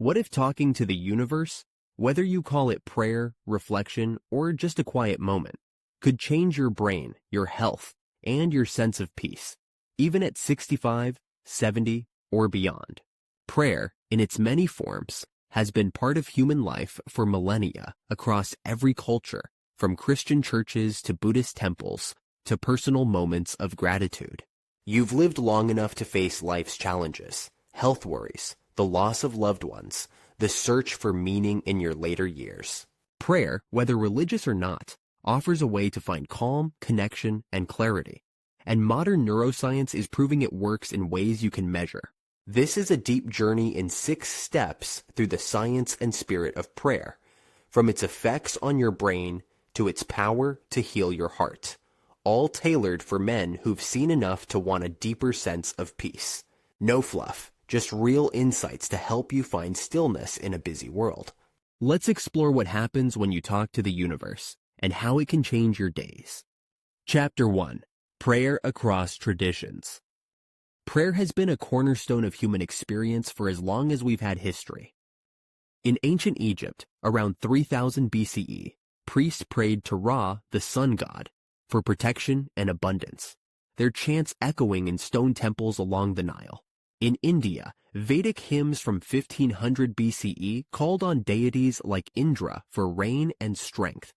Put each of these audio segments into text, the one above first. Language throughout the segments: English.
What if talking to the universe, whether you call it prayer, reflection, or just a quiet moment, could change your brain, your health, and your sense of peace, even at 65, 70, or beyond? Prayer, in its many forms, has been part of human life for millennia across every culture, from Christian churches to Buddhist temples to personal moments of gratitude. You've lived long enough to face life's challenges, health worries, the loss of loved ones, the search for meaning in your later years. Prayer, whether religious or not, offers a way to find calm, connection, and clarity. And modern neuroscience is proving it works in ways you can measure. This is a deep journey in 6 steps through the science and spirit of prayer, from its effects on your brain to its power to heal your heart, all tailored for men who've seen enough to want a deeper sense of peace. No fluff, just real insights to help you find stillness in a busy world. Let's explore what happens when you talk to the universe and how it can change your days. Chapter 1. Prayer Across Traditions. Prayer has been a cornerstone of human experience for as long as we've had history. In ancient Egypt, around 3000 BCE, priests prayed to Ra, the sun god, for protection and abundance, their chants echoing in stone temples along the Nile. In India, Vedic hymns from 1500 BCE called on deities like Indra for rain and strength,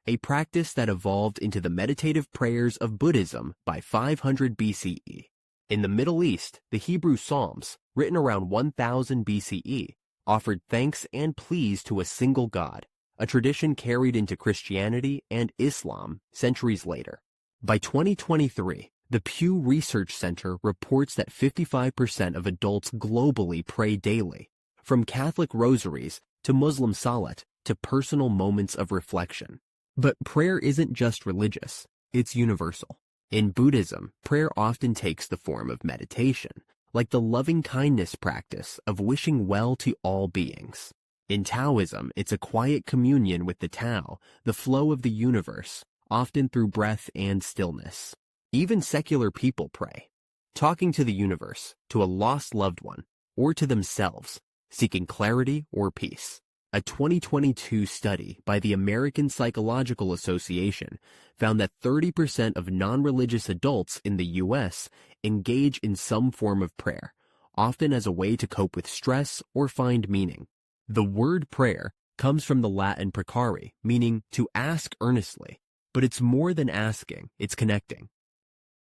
a practice that evolved into the meditative prayers of Buddhism by 500 BCE. In the Middle East, the Hebrew Psalms, written around 1000 BCE, offered thanks and pleas to a single God, a tradition carried into Christianity and Islam centuries later. By 2023, the Pew Research Center reports that 55% of adults globally pray daily, from Catholic rosaries to Muslim salat to personal moments of reflection. But prayer isn't just religious, it's universal. In Buddhism, prayer often takes the form of meditation, like the loving-kindness practice of wishing well to all beings. In Taoism, it's a quiet communion with the Tao, the flow of the universe, often through breath and stillness. Even secular people pray, talking to the universe, to a lost loved one, or to themselves, seeking clarity or peace. A 2022 study by the American Psychological Association found that 30% of non-religious adults in the U.S. engage in some form of prayer, often as a way to cope with stress or find meaning. The word prayer comes from the Latin precari, meaning to ask earnestly, but it's more than asking, it's connecting.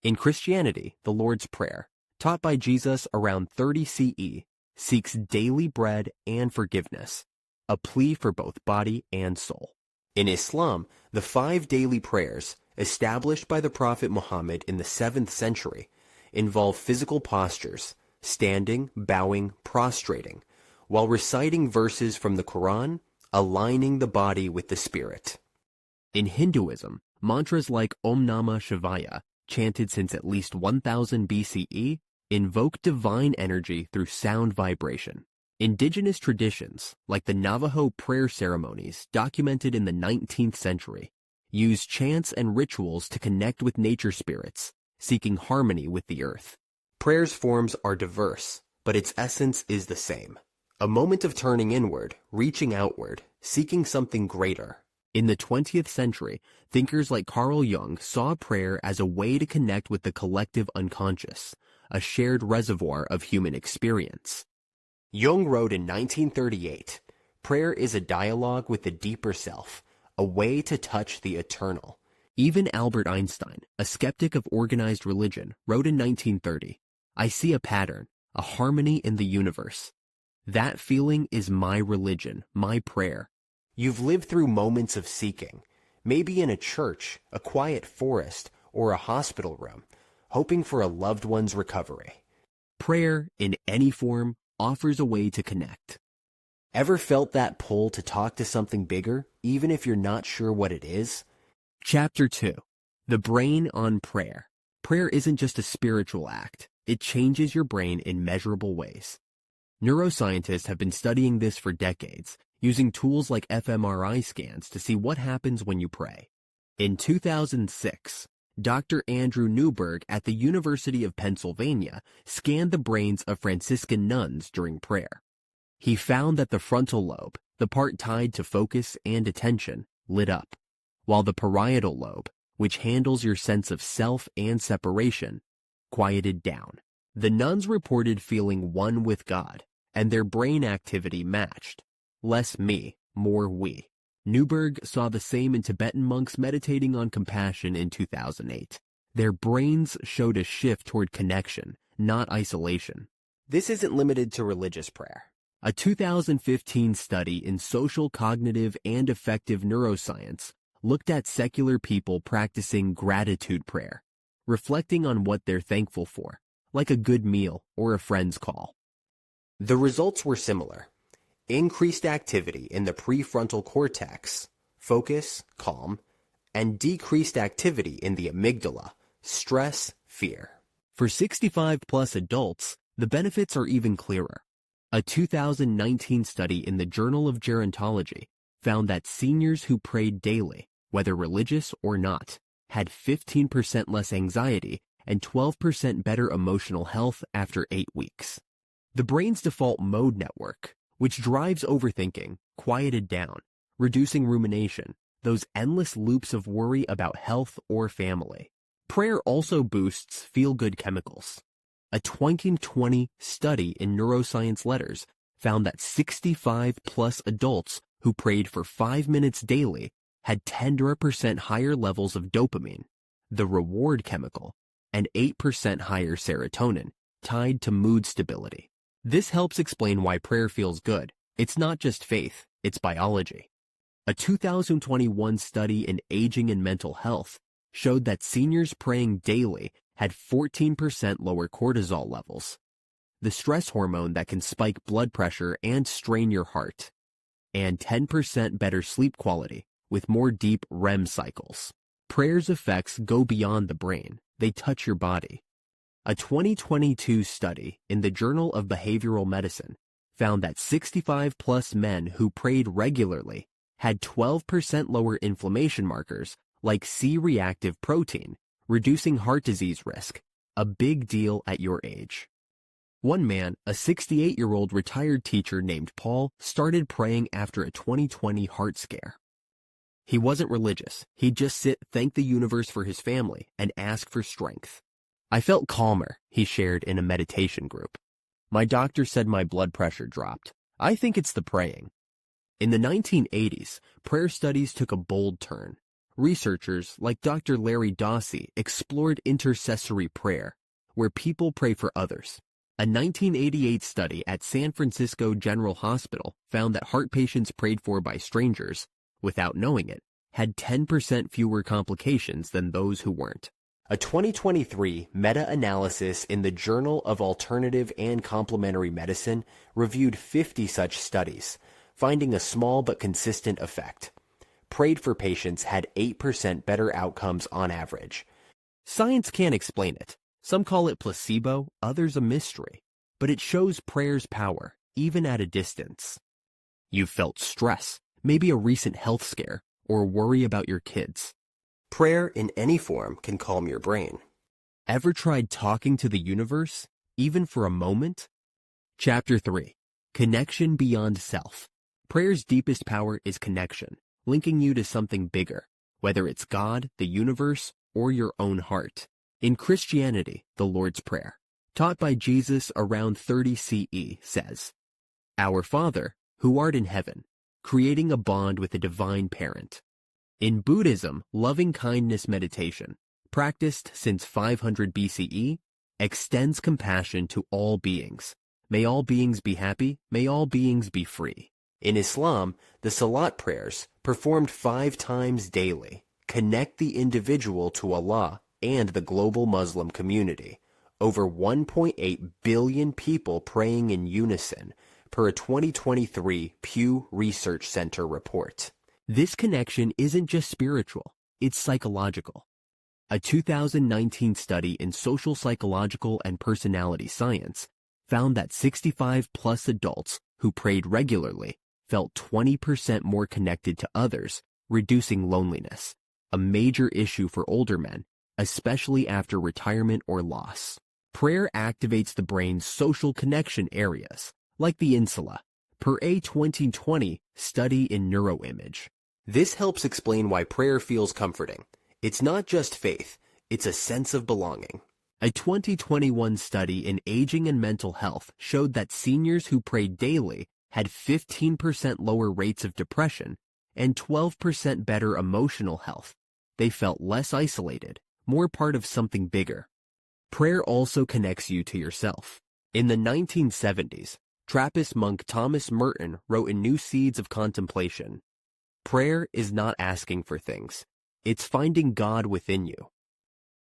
In Christianity, the Lord's Prayer, taught by Jesus around 30 CE, seeks daily bread and forgiveness, a plea for both body and soul. In Islam, the 5 daily prayers, established by the Prophet Muhammad in the 7th century, involve physical postures, standing, bowing, prostrating, while reciting verses from the Quran, aligning the body with the spirit. In Hinduism, mantras like Om Namah Shivaya, chanted since at least 1000 BCE, invoke divine energy through sound vibration. Indigenous traditions, like the Navajo prayer ceremonies documented in the 19th century, use chants and rituals to connect with nature spirits, seeking harmony with the earth. Prayer's forms are diverse, but its essence is the same. A moment of turning inward, reaching outward, seeking something greater. In the 20th century, thinkers like Carl Jung saw prayer as a way to connect with the collective unconscious, a shared reservoir of human experience. Jung wrote in 1938, "Prayer is a dialogue with the deeper self, a way to touch the eternal." Even Albert Einstein, a skeptic of organized religion, wrote in 1930, "I see a pattern, a harmony in the universe. That feeling is my religion, my prayer." You've lived through moments of seeking, maybe in a church, a quiet forest, or a hospital room, hoping for a loved one's recovery. Prayer, in any form, offers a way to connect. Ever felt that pull to talk to something bigger, even if you're not sure what it is? Chapter 2. The Brain on Prayer. Prayer isn't just a spiritual act. It changes your brain in measurable ways. Neuroscientists have been studying this for decades, using tools like fMRI scans to see what happens when you pray. In 2006, Dr. Andrew Newberg at the University of Pennsylvania scanned the brains of Franciscan nuns during prayer. He found that the frontal lobe, the part tied to focus and attention, lit up, while the parietal lobe, which handles your sense of self and separation, quieted down. The nuns reported feeling one with God, and their brain activity matched. Less me, more we. Newberg saw the same in Tibetan monks meditating on compassion in 2008. Their brains showed a shift toward connection, not isolation. This isn't limited to religious prayer. A 2015 study in social, cognitive, and affective neuroscience looked at secular people practicing gratitude prayer, reflecting on what they're thankful for, like a good meal or a friend's call. The results were similar. Increased activity in the prefrontal cortex, focus, calm, and decreased activity in the amygdala, stress, fear. For 65-plus adults, the benefits are even clearer. A 2019 study in the Journal of Gerontology found that seniors who prayed daily, whether religious or not, had 15% less anxiety and 12% better emotional health after 8 weeks. The brain's default mode network, which drives overthinking, quieted down, reducing rumination, those endless loops of worry about health or family. Prayer also boosts feel-good chemicals. A 2020 study in Neuroscience Letters found that 65-plus adults who prayed for 5 minutes daily had 10% higher levels of dopamine, the reward chemical, and 8% higher serotonin, tied to mood stability. This helps explain why prayer feels good. It's not just faith, it's biology. A 2021 study in Aging and Mental Health showed that seniors praying daily had 14% lower cortisol levels, the stress hormone that can spike blood pressure and strain your heart, and 10% better sleep quality with more deep REM cycles. Prayer's effects go beyond the brain. They touch your body. A 2022 study in the Journal of Behavioral Medicine found that 65-plus men who prayed regularly had 12% lower inflammation markers like C-reactive protein, reducing heart disease risk, a big deal at your age. One man, a 68-year-old retired teacher named Paul, started praying after a 2020 heart scare. He wasn't religious. He'd just sit, thank the universe for his family, and ask for strength. I felt calmer, he shared in a meditation group. My doctor said my blood pressure dropped. I think it's the praying. In the 1980s, prayer studies took a bold turn. Researchers like Dr. Larry Dossey explored intercessory prayer, where people pray for others. A 1988 study at San Francisco General Hospital found that heart patients prayed for by strangers, without knowing it, had 10% fewer complications than those who weren't. A 2023 meta-analysis in the Journal of Alternative and Complementary Medicine reviewed 50 such studies, finding a small but consistent effect. Prayed for patients had 8% better outcomes on average. Science can't explain it. Some call it placebo, others a mystery. But it shows prayer's power, even at a distance. You've felt stress, maybe a recent health scare, or worry about your kids. Prayer in any form can calm your brain. Ever tried talking to the universe, even for a moment? Chapter 3. Connection Beyond Self. Prayer's deepest power is connection, linking you to something bigger, whether it's God, the universe, or your own heart. In Christianity, the Lord's Prayer, taught by Jesus around 30 CE, says, Our Father, who art in heaven, creating a bond with a divine parent. In Buddhism, loving-kindness meditation, practiced since 500 BCE, extends compassion to all beings. May all beings be happy, may all beings be free. In Islam, the Salat prayers, performed 5 times daily, connect the individual to Allah and the global Muslim community. Over 1.8 billion people praying in unison, per a 2023 Pew Research Center report. This connection isn't just spiritual, it's psychological. A 2019 study in Social Psychological and Personality Science found that 65-plus adults who prayed regularly felt 20% more connected to others, reducing loneliness, a major issue for older men, especially after retirement or loss. Prayer activates the brain's social connection areas, like the insula, per a 2020 study in Neuroimage. This helps explain why prayer feels comforting. It's not just faith, it's a sense of belonging. A 2021 study in aging and mental health showed that seniors who prayed daily had 15% lower rates of depression and 12% better emotional health. They felt less isolated, more part of something bigger. Prayer also connects you to yourself. In the 1970s, Trappist monk Thomas Merton wrote in New Seeds of Contemplation, "Prayer is not asking for things. It's finding God within you."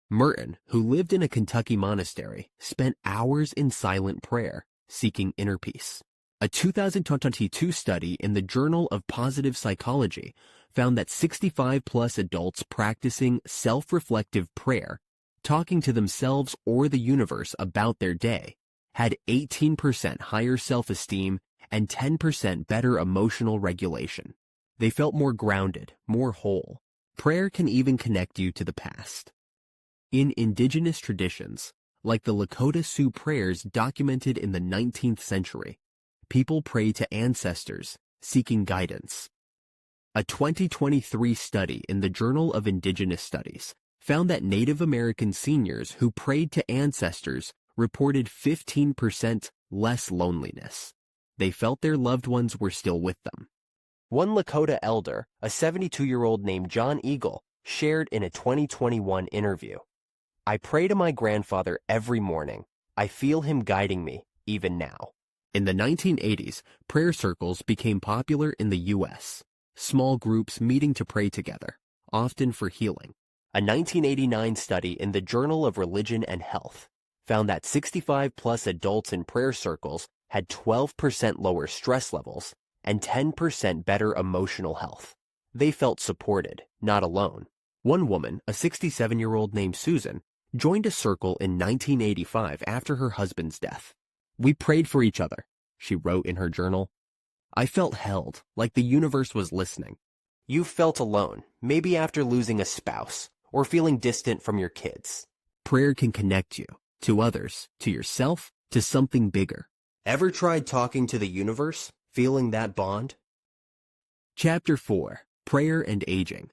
Merton, who lived in a Kentucky monastery, spent hours in silent prayer, seeking inner peace. A 2022 study in the Journal of Positive Psychology found that 65-plus adults practicing self-reflective prayer, talking to themselves or the universe about their day, had 18% higher self-esteem and 10% better emotional regulation. They felt more grounded, more whole. Prayer can even connect you to the past. In indigenous traditions, like the Lakota Sioux prayers documented in the 19th century, people pray to ancestors, seeking guidance. A 2023 study in the Journal of Indigenous Studies found that Native American seniors who prayed to ancestors reported 15% less loneliness. They felt their loved ones were still with them. One Lakota elder, a 72-year-old named John Eagle, shared in a 2021 interview, "I pray to my grandfather every morning. I feel him guiding me, even now." In the 1980s, prayer circles became popular in the U.S., small groups meeting to pray together, often for healing. A 1989 study in the Journal of Religion and Health found that 65-plus adults in prayer circles had 12% lower stress levels and 10% better emotional health. They felt supported, not alone. One woman, a 67-year-old named Susan, joined a circle in 1985 after her husband's death. "We prayed for each other," she wrote in her journal. "I felt held, like the universe was listening." You felt alone, maybe after losing a spouse or feeling distant from your kids. Prayer can connect you to others, to yourself, to something bigger. Ever tried talking to the universe, feeling that bond? Chapter 4. Prayer and Aging.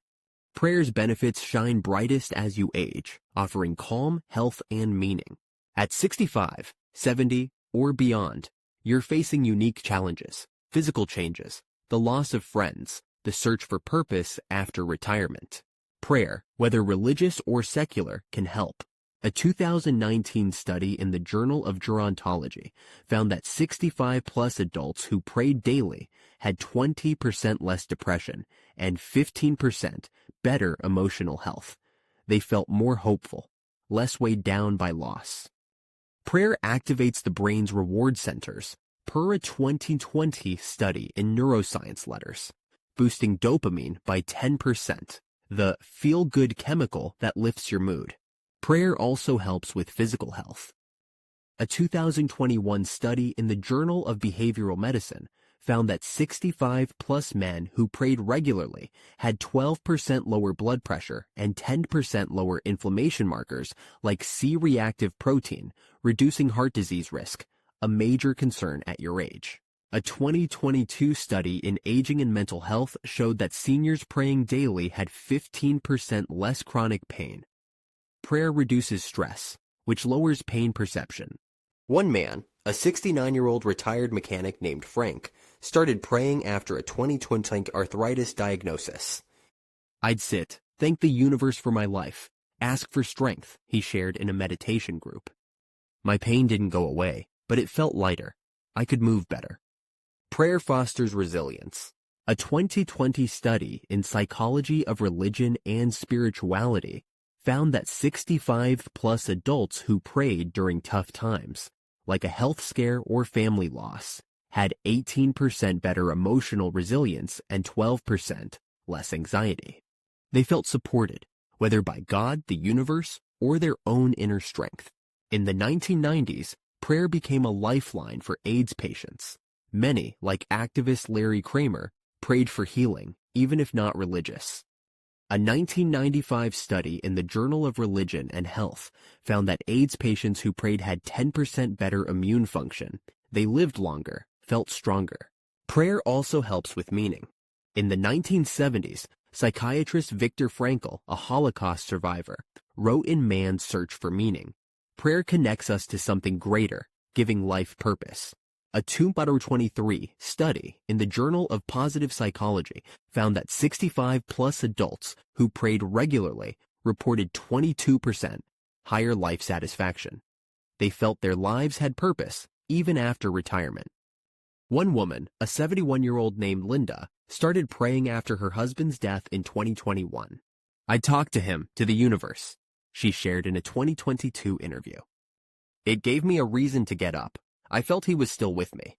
Prayer's benefits shine brightest as you age, offering calm, health, and meaning. At 65, 70, or beyond, you're facing unique challenges, physical changes, the loss of friends, the search for purpose after retirement. Prayer, whether religious or secular, can help. A 2019 study in the Journal of Gerontology found that 65-plus adults who prayed daily had 20% less depression and 15% better emotional health. They felt more hopeful, less weighed down by loss. Prayer activates the brain's reward centers, per a 2020 study in Neuroscience Letters, boosting dopamine by 10%, the feel-good chemical that lifts your mood. Prayer also helps with physical health. A 2021 study in the Journal of Behavioral Medicine found that 65-plus men who prayed regularly had 12% lower blood pressure and 10% lower inflammation markers like C-reactive protein, reducing heart disease risk, a major concern at your age. A 2022 study in aging and mental health showed that seniors praying daily had 15% less chronic pain. Prayer reduces stress, which lowers pain perception. One man, a 69-year-old retired mechanic named Frank, started praying after a 2020 arthritis diagnosis. "I'd sit, thank the universe for my life, ask for strength," he shared in a meditation group. "My pain didn't go away, but it felt lighter. I could move better." Prayer fosters resilience. A 2020 study in Psychology of Religion and Spirituality found that 65-plus adults who prayed during tough times, like a health scare or family loss, had 18% better emotional resilience and 12% less anxiety. They felt supported, whether by God, the universe, or their own inner strength. In the 1990s, prayer became a lifeline for AIDS patients. Many, like activist Larry Kramer, prayed for healing, even if not religious. A 1995 study in the Journal of Religion and Health found that AIDS patients who prayed had 10% better immune function. They lived longer, felt stronger. Prayer also helps with meaning. In the 1970s, psychiatrist Viktor Frankl, a Holocaust survivor, wrote in Man's Search for Meaning, "Prayer connects us to something greater, giving life purpose." A 2023 study in the Journal of Positive Psychology found that 65-plus adults who prayed regularly reported 22% higher life satisfaction. They felt their lives had purpose even after retirement. One woman, a 71-year-old named Linda, started praying after her husband's death in 2021. "I talked to him, to the universe," she shared in a 2022 interview. "It gave me a reason to get up. I felt he was still with me."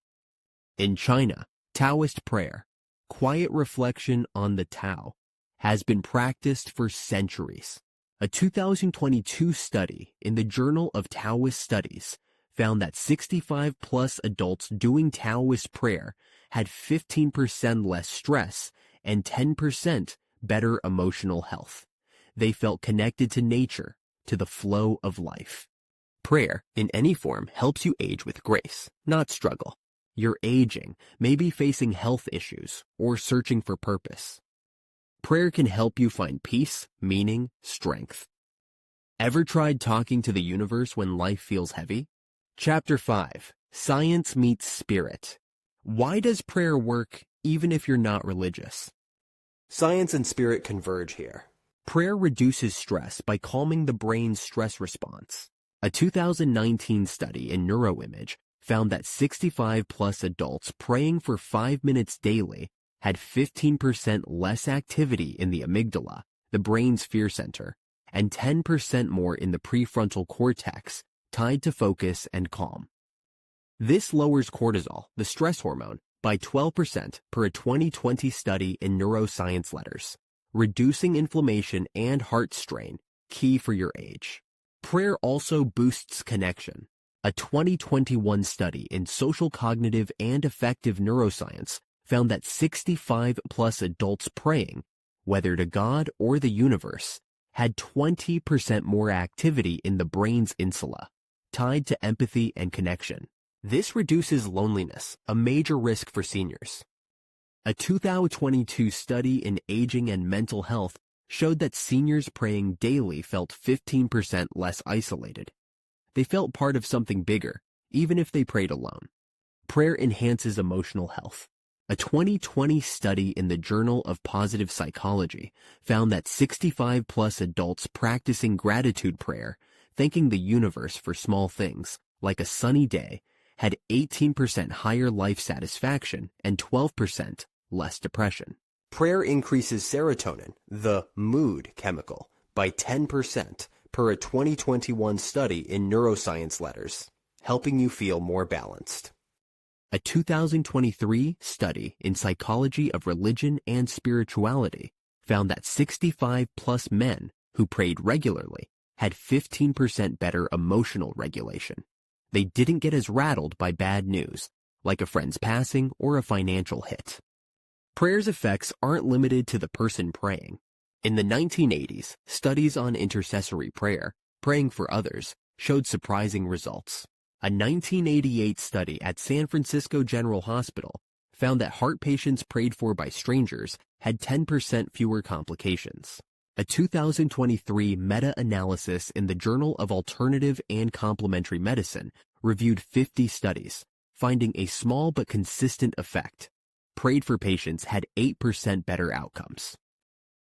In China, Taoist prayer, quiet reflection on the Tao, has been practiced for centuries. A 2022 study in the Journal of Taoist Studies found that 65-plus adults doing Taoist prayer had 15% less stress and 10% better emotional health. They felt connected to nature, to the flow of life. Prayer, in any form, helps you age with grace, not struggle. You're aging, maybe facing health issues, or searching for purpose. Prayer can help you find peace, meaning, strength. Ever tried talking to the universe when life feels heavy? Chapter 5. Science Meets Spirit. Why does prayer work even if you're not religious? Science and spirit converge here. Prayer reduces stress by calming the brain's stress response. A 2019 study in Neuroscience found that 65-plus adults praying for 5 minutes daily had 15% less activity in the amygdala, the brain's fear center, and 10% more in the prefrontal cortex, tied to focus and calm. This lowers cortisol, the stress hormone, by 12% per a 2020 study in Neuroscience Letters, reducing inflammation and heart strain, key for your age. Prayer also boosts connection. A 2021 study in social cognitive and affective neuroscience found that 65-plus adults praying, whether to God or the universe, had 20% more activity in the brain's insula, tied to empathy and connection. This reduces loneliness, a major risk for seniors. A 2022 study in aging and mental health showed that seniors praying daily felt 15% less isolated. They felt part of something bigger, even if they prayed alone. Prayer enhances emotional health. A 2020 study in the Journal of Positive Psychology found that 65-plus adults practicing gratitude prayer, thanking the universe for small things, like a sunny day, had 18% higher life satisfaction and 12% less depression. Prayer increases serotonin, the mood chemical, by 10% per a 2021 study in Neuroscience Letters, helping you feel more balanced. A 2023 study in Psychology of Religion and Spirituality found that 65-plus men who prayed regularly had 15% better emotional regulation. They didn't get as rattled by bad news, like a friend's passing or a financial hit. Prayer's effects aren't limited to the person praying. In the 1980s, studies on intercessory prayer, praying for others, showed surprising results. A 1988 study at San Francisco General Hospital found that heart patients prayed for by strangers had 10% fewer complications. A 2023 meta-analysis in the Journal of Alternative and Complementary Medicine reviewed 50 studies, finding a small but consistent effect. Prayed for patients had 8% better outcomes.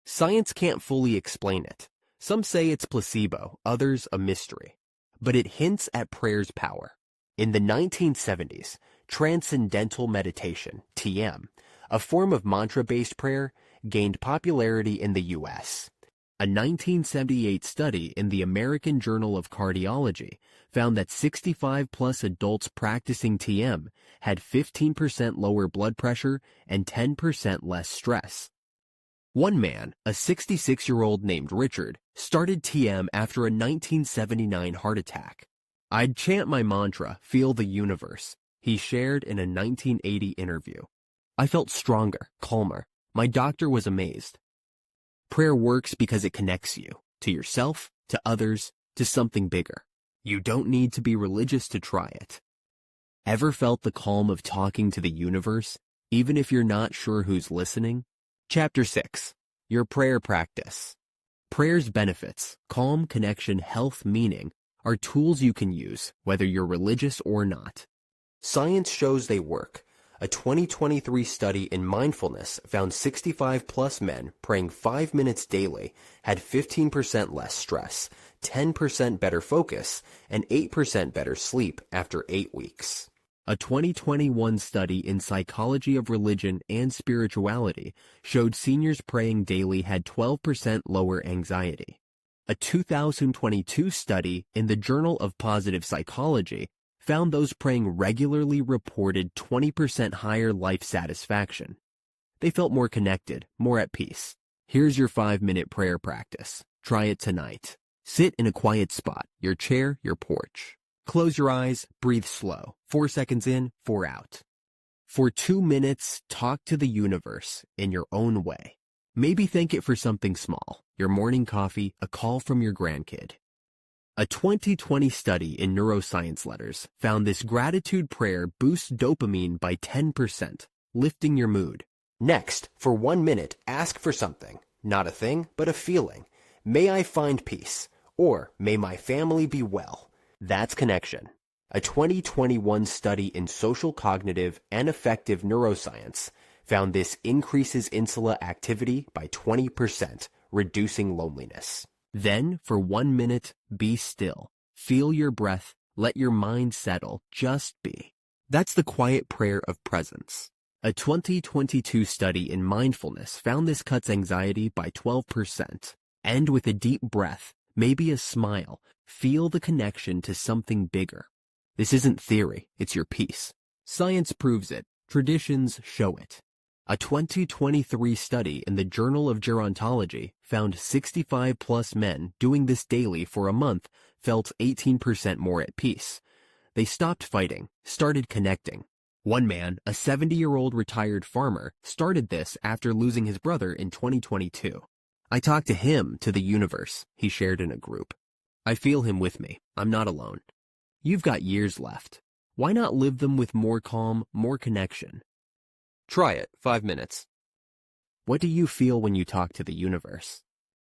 Science can't fully explain it. Some say it's placebo, others a mystery. But it hints at prayer's power. In the 1970s, transcendental meditation, TM, a form of mantra-based prayer, gained popularity in the U.S. A 1978 study in the American Journal of Cardiology found that 65-plus adults practicing TM had 15% lower blood pressure and 10% less stress. One man, a 66-year-old named Richard, started TM after a 1979 heart attack. "I'd chant my mantra, feel the universe," he shared in a 1980 interview. "I felt stronger, calmer. My doctor was amazed." Prayer works because it connects you, to yourself, to others, to something bigger. You don't need to be religious to try it. Ever felt the calm of talking to the universe, even if you're not sure who's listening. Chapter 6. Your prayer practice. Prayer's benefits, calm, connection, health, meaning, are tools you can use, whether you're religious or not. Science shows they work. A 2023 study in mindfulness found 65-plus men praying 5 minutes daily had 15% less stress, 10% better focus, and 8% better sleep after 8 weeks. A 2021 study in Psychology of Religion and Spirituality showed seniors praying daily had 12% lower anxiety. A 2022 study in the Journal of Positive Psychology found those praying regularly reported 20% higher life satisfaction. They felt more connected, more at peace. Here's your 5-minute prayer practice. Try it tonight. Sit in a quiet spot, your chair, your porch. Close your eyes, breathe slow. 4 seconds in, 4 out. For 2 minutes, talk to the universe in your own way. Maybe thank it for something small, your morning coffee, a call from your grandkid. A 2020 study in Neuroscience Letters found this gratitude prayer boosts dopamine by 10%, lifting your mood. Next, for 1 minute, ask for something. Not a thing, but a feeling. May I find peace, or may my family be well. That's connection. A 2021 study in social cognitive and affective neuroscience found this increases insula activity by 20%, reducing loneliness. Then, for 1 minute, be still. Feel your breath. Let your mind settle. Just be. That's the quiet prayer of presence. A 2022 study in mindfulness found this cuts anxiety by 12%. And with a deep breath, maybe a smile, feel the connection to something bigger. This isn't theory, it's your peace. Science proves it. Traditions show it. A 2023 study in the Journal of Gerontology found 65-plus men doing this daily for a month felt 18% more at peace. They stopped fighting, started connecting. One man, a 70-year-old retired farmer, started this after losing his brother in 2022. I talked to him, to the universe, he shared in a group. I feel him with me. I'm not alone. You've got years left. Why not live them with more calm, more connection? Try it, 5 minutes. What do you feel when you talk to the universe?